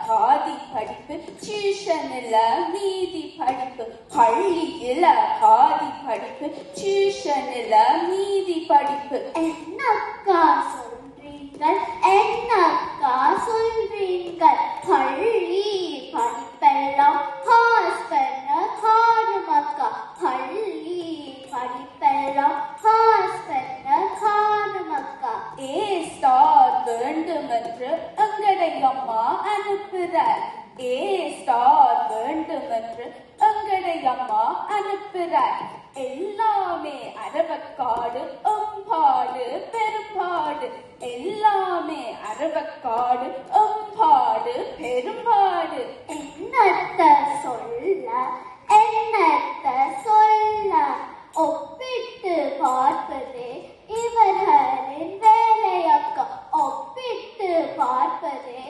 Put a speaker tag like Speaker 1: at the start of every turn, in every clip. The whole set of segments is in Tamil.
Speaker 1: பாதி படிப்பு, டியூஷன்ல மீதி படிப்பு. பள்ளியில பாதி படிப்பு, டியூஷன்ல மீதி படிப்பு.
Speaker 2: என்னக்கா சொல்றீங்கள், என்னக்கா சொல்றீங்கள்? பள்ளி படிப்பெல்லாம் பாஸ் பண்ண காணுமக்கா, பள்ளி படிப்பெல்லாம் பாஸ் பண்ண காணுமக்கா.
Speaker 1: ஏ ஸ்டார் வேண்டுமென்று எங்களை அம்மா அனுப்புகிறார். ஏ ஸ்டார் வேண்டுமென்று எங்களை அம்மா அனுப்புகிறார். எல்லாமே அரவக்காடு எம்பாடு பெரும்பாடு. எல்லாமே அரவக்காடு எம்பாடு பெரும்பாடு.
Speaker 2: என்னத்த சொல்ல, என்னத்த சொல்ல? ஒப்பிட்டு பார்ப்பதே இவர்களின் வேலையக்கா, ஒப்பிட்டு பார்ப்பதே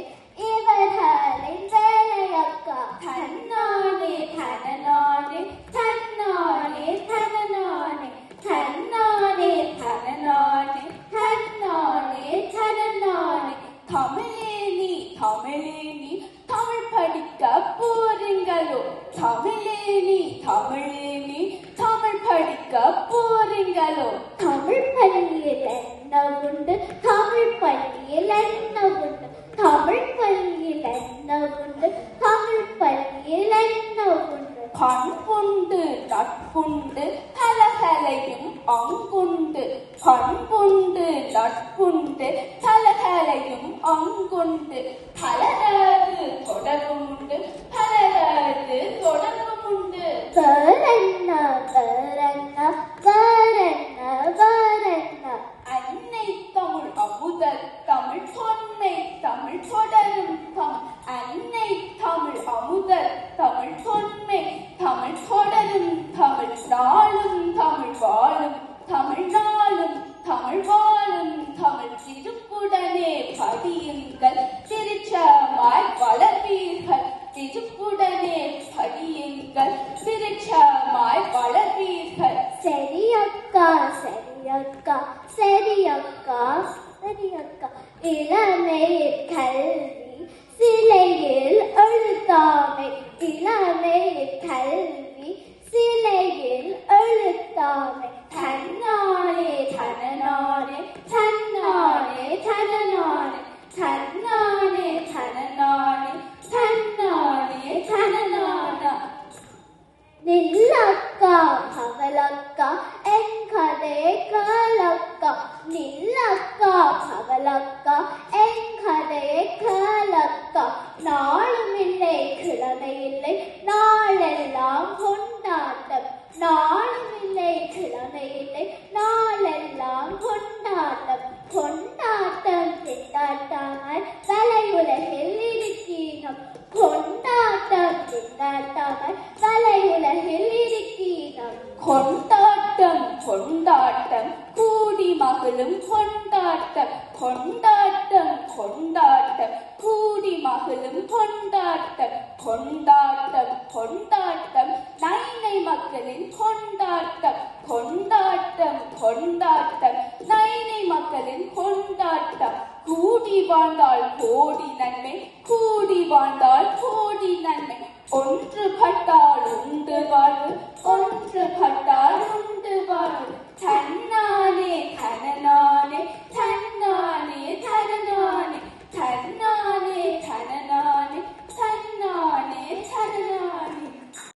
Speaker 2: இவர்களின் வேலையக்கா.
Speaker 1: தன்னானே தனநானே, தன்னானே தனநானே, தன்னானே தனநானே, தன்னானே தனநானே. தமிழே நீ, தமிழே நீ, தமிழ் படிக்க போறீங்களோ? தமிழே நீ, தமிழே நீ, தமிழ் படிக்க போறீங்களோ?
Speaker 2: தமிழ் பள்ளியில் என்ன உண்டு, தமிழ் பள்ளியில் என்ன உண்டு, தமிழ் பள்ளியில் என்ன உண்டு, தமிழ் பள்ளியில் என்ன உண்டு?
Speaker 1: பண்புண்டு நட்புண்டு கலகலையும் அங்குண்டு. பண்புண்டு நட்புண்டு கலகலையும் அங்குண்டு. பலரது தொடர்புண்டு, பலரது தொடர்புண்டு.
Speaker 2: வேறென்ன, வேறென்ன, வேறென்ன, வேறென்ன?
Speaker 1: அன்னை தமிழ் அமுதர் தமிழ், பொன்னை தமிழ் தொடரும் தமிழ். அன்னை தமிழ் அமுதர் தமிழ், பொன்னை தமிழ் தொடரும் தமிழ். நாளும் தமிழ் வாழும் தமிழ், நாளும் தமிழ் வாழும் தமிழ். திருப்புடனே படியுங்கள், திருச்சமாய் வளர்வீர்கள். திருப்புடனே படியுங்கள், திருச்சமாய் வளர்வீர்கள்.
Speaker 2: சரியக்கா, சரியக்கா, சரியக்கா, சரியக்கா. இளமையில் கல்வி, சிலையில் எழுத்தாமை. இளமையில் கல்வி, சிலையில் எழுத்தாமை.
Speaker 1: தன்னானே தனநானே, தன்னானே தனநானே, தன்னானே தனநானே, தன்னானே தனநானா.
Speaker 2: நில்லக்கா கவலக்கா, என் கதையை கேளக்கா. நில்லக்கா கவலக்கா, என் கதையை கேளக்கா. நாளும் இல்லை கிழமை இல்லை, நாளெல்லாம் கொண்டாட்டம். நாளும் இல்லை கிழமை இல்லை, நாளெல்லாம் கொண்டாட்டம். கொண்டாட்டம் திண்டாட்டமாய் வலையுலகில் இருக்கினோம். கொண்டாட்டம் திண்டாட்டமாய் வலையுலகில் இருக்கினோம்.
Speaker 1: கொண்டாட்டம் கொண்டாட்டம் கூடி மகளும் கொண்டாட்டம். கொண்டாட்டம் கொண்டாட்டம் கூடி மகளும் கொண்டாட்டம். கொண்டாட்டம் கொண்டாட்டம் நைனை மக்களின் கொண்டாட்டம். கொண்டாட்டம் கொண்டாட்டம் நைனை மக்களின் கொண்டாட்டம். கூடி வாழ்ந்தால் கோடி நன்மை, கூடி வாழ்ந்தால் கோடி